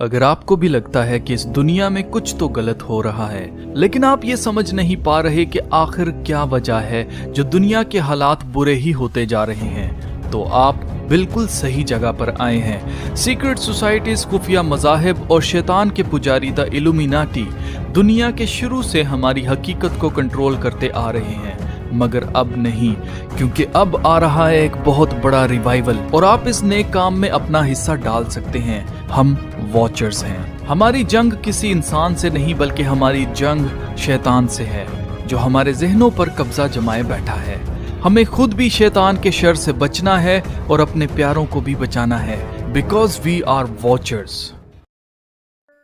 अगर आपको भी लगता है कि इस दुनिया में कुछ तो गलत हो रहा है, लेकिन आप ये समझ नहीं पा रहे कि आखिर क्या वजह है जो दुनिया के हालात बुरे ही होते जा रहे हैं, तो आप बिल्कुल सही जगह पर आए हैं। सीक्रेट सोसाइटीज, खुफिया मज़ाहिब और शैतान के पुजारी द इल्यूमिनाटी दुनिया के शुरू से हमारी हकीकत को कंट्रोल करते आ रहे हैं, मगर अब नहीं, क्योंकि अब आ रहा है एक बहुत बड़ा रिवाइवल और आप इस नेक काम में अपना हिस्सा डाल सकते हैं। हम वॉचर्स हैं। हमारी जंग किसी इंसान से नहीं, बल्कि हमारी जंग शैतान से है, जो हमारे जहनों पर कब्जा जमाए बैठा है। हमें खुद भी शैतान के शर से बचना है और अपने प्यारों को भी बचाना है, because we are watchers.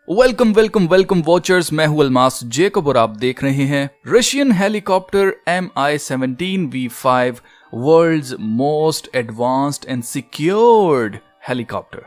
Welcome welcome welcome watchers, मैं हूं अलमास जेकब और आप देख रहे हैं Russian helicopter Mi-17V5, world's most advanced and secured helicopter.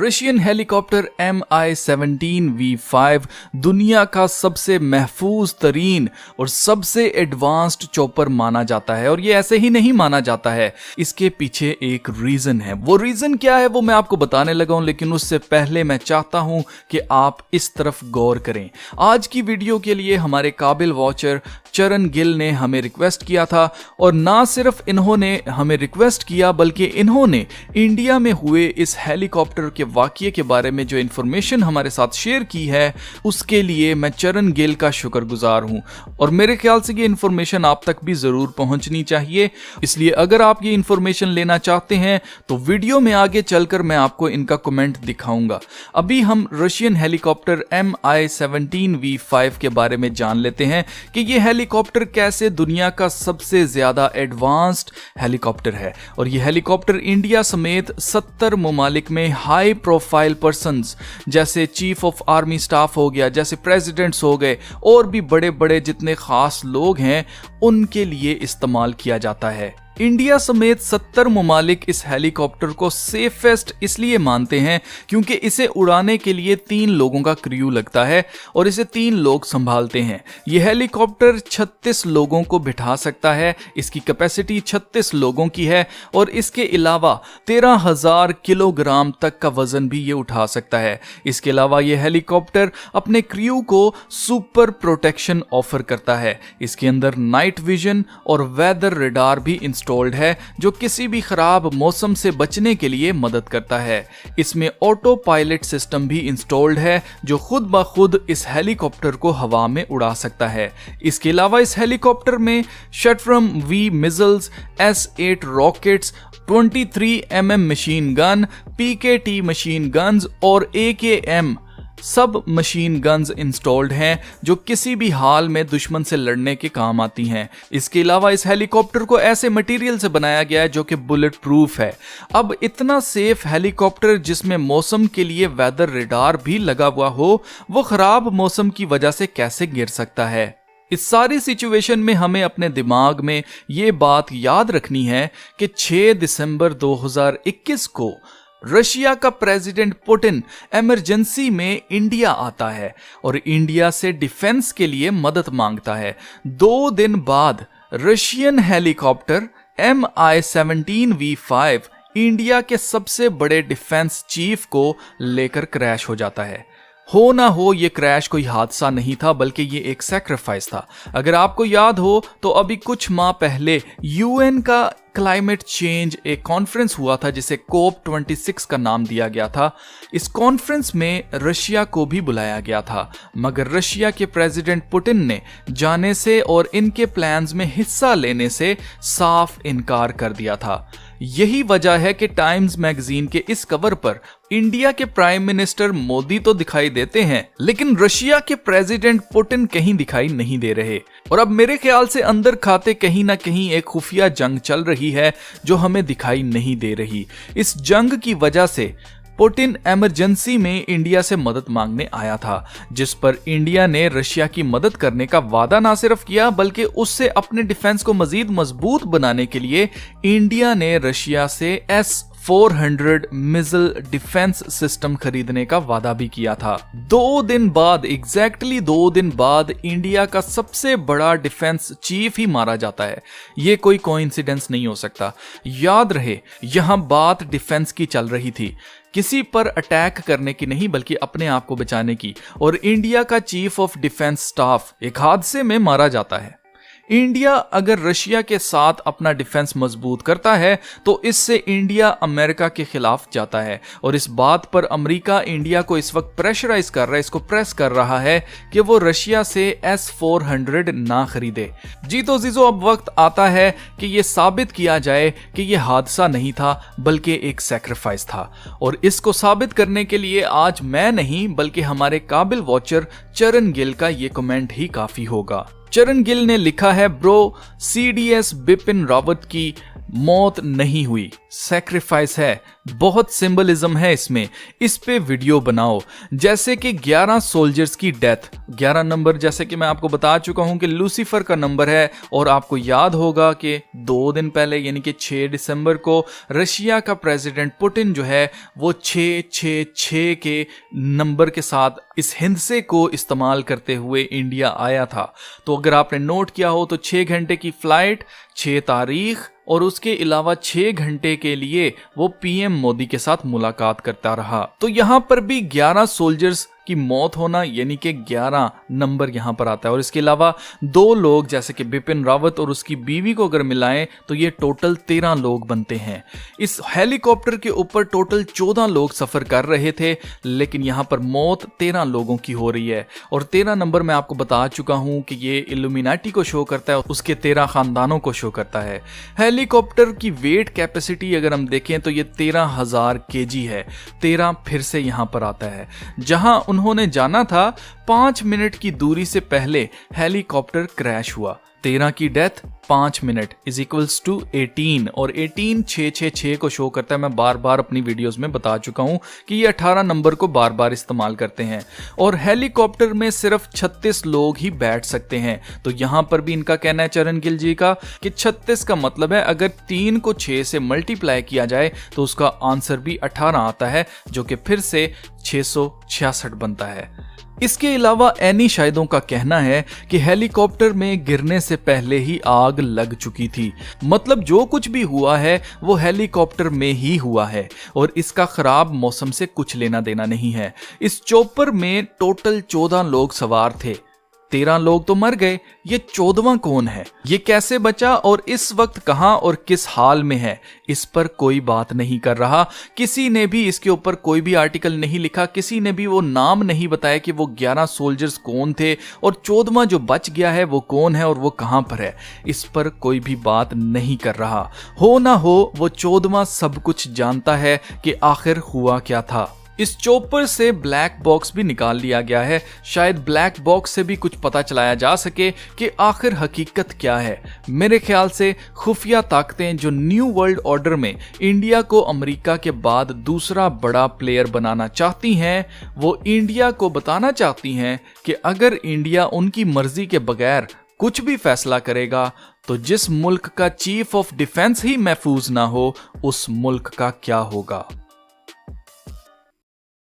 Russian helicopter Mi-17V5 दुनिया का सबसे महफूज तरीन और सबसे एडवांस्ड चॉपर माना जाता है, और ये ऐसे ही नहीं माना जाता है, इसके पीछे एक रीजन है। वो रीजन क्या है वो मैं आपको बताने लगा हूं, लेकिन उससे पहले मैं चाहता हूं कि आप इस तरफ गौर करें। आज की वीडियो के लिए हमारे काबिल वॉचर चरण गिल ने हमें रिक्वेस्ट किया था, और ना सिर्फ इन्होंने हमें रिक्वेस्ट किया बल्कि इन्होंने इंडिया में हुए इस हेलीकॉप्टर के वाकये के बारे में जो इंफॉर्मेशन हमारे साथ शेयर की है, उसके लिए मैं चरण गिल का शुक्रगुजार हूं। और मेरे ख्याल से ये इंफॉर्मेशन आप तक भी जरूर पहुंचनी चाहिए, इसलिए अगर आप ये इंफॉर्मेशन लेना चाहते हैं तो वीडियो में आगे चलकर मैं आपको इनका कमेंट दिखाऊंगा। अभी हम रशियन हेलीकॉप्टर Mi-17V5 के बारे में जान लेते हैं कि ये हेलीकॉप्टर कैसे दुनिया का सबसे ज्यादा एडवांस्ड हेलीकॉप्टर है। और ये हेलीकॉप्टर इंडिया समेत 70 ममालिक में हाई प्रोफाइल पर्सन्स जैसे चीफ ऑफ आर्मी स्टाफ हो गया, जैसे प्रेसिडेंट्स हो गए, और भी बड़े बड़े जितने खास लोग हैं उनके लिए इस्तेमाल किया जाता है। इंडिया समेत 70 ममालिक इस हेलीकॉप्टर को सेफेस्ट इसलिए मानते हैं क्योंकि इसे उड़ाने के लिए 3 लोगों का क्रू लगता है और इसे 3 लोग संभालते हैं। यह हेलीकॉप्टर 36 लोगों को बिठा सकता है, इसकी कैपेसिटी 36 लोगों की है, और इसके अलावा 13,000 किलोग्राम तक का वजन भी ये उठा सकता है। इसके अलावा यह हेलीकॉप्टर अपने क्रू को सुपर प्रोटेक्शन ऑफर करता है। इसके अंदर नाइट विजन और वेदर रडार भी है, जो किसी भी खराब मौसम से बचने के लिए मदद करता है। इसमें ऑटो पायलट सिस्टम भी इंस्टॉल्ड है, जो खुद ब खुद इस हेलीकॉप्टर को हवा में उड़ा सकता है। इसके अलावा इस हेलीकॉप्टर में शटरम V missiles, S-8 rockets, 23 mm machine gun, PKT machine guns और AKM सब मशीन गन्स इंस्टॉल्ड हैं, जो किसी भी हाल में दुश्मन से लड़ने के काम आती हैं। इसके अलावा इस हेलीकॉप्टर को ऐसे मटेरियल से बनाया गया है जो कि बुलेट प्रूफ है। अब इतना सेफ हेलीकॉप्टर जिसमें मौसम के लिए वेदर रडार भी लगा हुआ हो, वो खराब मौसम की वजह से कैसे गिर सकता है? इस सारी सिचुएशन में हमें अपने दिमाग में ये बात याद रखनी है कि 6 दिसंबर 2021 को रशिया का प्रेसिडेंट पुतिन इमरजेंसी में इंडिया आता है और इंडिया से डिफेंस के लिए मदद मांगता है। 2 दिन बाद रशियन हेलीकॉप्टर Mi-17V5 इंडिया के सबसे बड़े डिफेंस चीफ को लेकर क्रैश हो जाता है। हो ना हो ये क्रैश कोई हादसा नहीं था, बल्कि ये एक सैक्रिफाइस था। अगर आपको याद हो तो अभी कुछ माह पहले UN का क्लाइमेट चेंज एक कॉन्फ्रेंस हुआ था जिसे COP26 का नाम दिया गया था। इस कॉन्फ्रेंस में रशिया को भी बुलाया गया था, मगर रशिया के प्रेसिडेंट पुतिन ने जाने से और इनके प्लान्स में हिस्सा लेने से साफ इनकार कर दिया था। यही वजह है कि टाइम्स मैगजीन के इस कवर पर इंडिया के प्राइम मिनिस्टर मोदी तो दिखाई देते हैं, लेकिन रशिया के प्रेसिडेंट पुतिन कहीं दिखाई नहीं दे रहे। और अब मेरे ख्याल से अंदर खाते कहीं ना कहीं एक खुफिया जंग चल रही है जो हमें दिखाई नहीं दे रही। इस जंग की वजह से पुतिन इमरजेंसी में इंडिया से मदद मांगने आया था, जिस पर इंडिया ने रशिया की मदद करने का वादा ना सिर्फ किया बल्कि उससे अपने डिफेंस को मजीद मजबूत बनाने के लिए इंडिया ने रशिया से 400 मिसाइल डिफेंस सिस्टम खरीदने का वादा भी किया था। 2 दिन बाद, एग्जैक्टली 2 दिन बाद इंडिया का सबसे बड़ा डिफेंस चीफ ही मारा जाता है। ये कोई कोइंसिडेंस नहीं हो सकता। याद रहे, यहां बात डिफेंस की चल रही थी, किसी पर अटैक करने की नहीं बल्कि अपने आप को बचाने की। और इंडिया का चीफ ऑफ डिफेंस स्टाफ एक हादसे में मारा जाता है। इंडिया अगर रशिया के साथ अपना डिफेंस मजबूत करता है तो इससे इंडिया अमेरिका के खिलाफ जाता है। और इस बात पर अमेरिका इंडिया को इस वक्त प्रेशराइज कर रहा है, इसको प्रेस कर रहा है कि वो रशिया से S-400 ना खरीदे। जी तो जीजो, अब वक्त आता है कि ये साबित किया जाए कि ये हादसा नहीं था बल्कि एक सैक्रिफाइस था। और इसको साबित करने के लिए आज मैं नहीं बल्कि हमारे काबिल वॉचर चरण गिल का ये कमेंट ही काफी होगा। चरण गिल ने लिखा है, ब्रो, CDS बिपिन रावत की मौत नहीं हुई, सैक्रिफाइस है। बहुत सिंबलिज्म है इसमें, इस पे वीडियो बनाओ। जैसे कि 11 सोल्जर्स की डेथ, 11 नंबर जैसे कि मैं आपको बता चुका हूं कि लूसीफर का नंबर है। और आपको याद होगा कि 2 दिन पहले यानी कि 6 दिसंबर को रशिया का प्रेसिडेंट पुतिन जो है वो 666 के नंबर के साथ इस हिंसे को इस्तेमाल करते हुए इंडिया आया था। तो अगर आपने नोट किया हो तो 6 घंटे की फ्लाइट, 6 तारीख, और उसके अलावा 6 घंटे के लिए वो PM मोदी के साथ मुलाकात करता रहा। तो यहां पर भी 11 सोल्जर्स की मौत होना यानी कि 11 नंबर यहां पर आता है। और इसके अलावा 2 लोग जैसे कि बिपिन रावत और उसकी बीवी को अगर मिलाएं तो ये टोटल 13 लोग बनते हैं। इस हेलीकॉप्टर के ऊपर टोटल 14 लोग सफर कर रहे थे, लेकिन यहां पर मौत 13 लोगों की हो रही है। और 13 नंबर मैं आपको बता चुका हूं कि ये इल्यूमिनाटी को शो करता है, उसके 13 खानदानों को शो करता है। हेलीकॉप्टर की वेट कैपेसिटी अगर हम देखें तो ये 13,000 kg है। 13 फिर से यहां पर आता है। जहां उन्होंने जाना था 5 मिनट की दूरी से पहले हेलीकॉप्टर क्रैश हुआ। 13 की death, 5 minute is equals to 18। और 18 666 को शो करता है। मैं बार बार अपनी वीडियोस में बता चुका हूं कि ये 18 नंबर को बार बार इस्तेमाल करते हैं। और हेलीकॉप्टर में सिर्फ 36 लोग ही बैठ सकते हैं। तो यहां पर भी इनका कहना है चरण गिल जी का कि 36 का मतलब है अगर 3 को 6 से मल्टीप्लाई किया जाए तो उसका आंसर भी 18 आता है, जो कि फिर से 666 बनता है। इसके अलावा एनी शाहिदों का कहना है कि हेलीकॉप्टर में गिरने से पहले ही आग लग चुकी थी। मतलब जो कुछ भी हुआ है वो हेलीकॉप्टर में ही हुआ है और इसका खराब मौसम से कुछ लेना देना नहीं है। इस चॉपर में टोटल 14 लोग सवार थे। 13 लोग तो मर गए, ये 14वां कौन है, ये कैसे बचा और इस वक्त कहां और किस हाल में है, इस पर कोई बात नहीं कर रहा। किसी ने भी इसके ऊपर कोई भी आर्टिकल नहीं लिखा, किसी ने भी वो नाम नहीं बताया कि वो 11 सोल्जर्स कौन थे और 14वां जो बच गया है वो कौन है और वो कहां पर है, इस पर कोई भी बात नहीं कर रहा। हो ना हो वो 14वां सब कुछ जानता है कि आखिर हुआ क्या था। इस चॉपर से ब्लैक बॉक्स भी निकाल लिया गया है। शायद ब्लैक बॉक्स से भी कुछ पता चलाया जा सके कि आखिर हकीकत क्या है। मेरे ख्याल से खुफिया ताकतें जो न्यू वर्ल्ड ऑर्डर में इंडिया को अमेरिका के बाद दूसरा बड़ा प्लेयर बनाना चाहती हैं, वो इंडिया को बताना चाहती हैं कि अगर इंडिया उनकी मर्जी के बगैर कुछ भी फैसला करेगा तो जिस मुल्क का चीफ ऑफ डिफेंस ही महफूज ना हो, उस मुल्क का क्या होगा।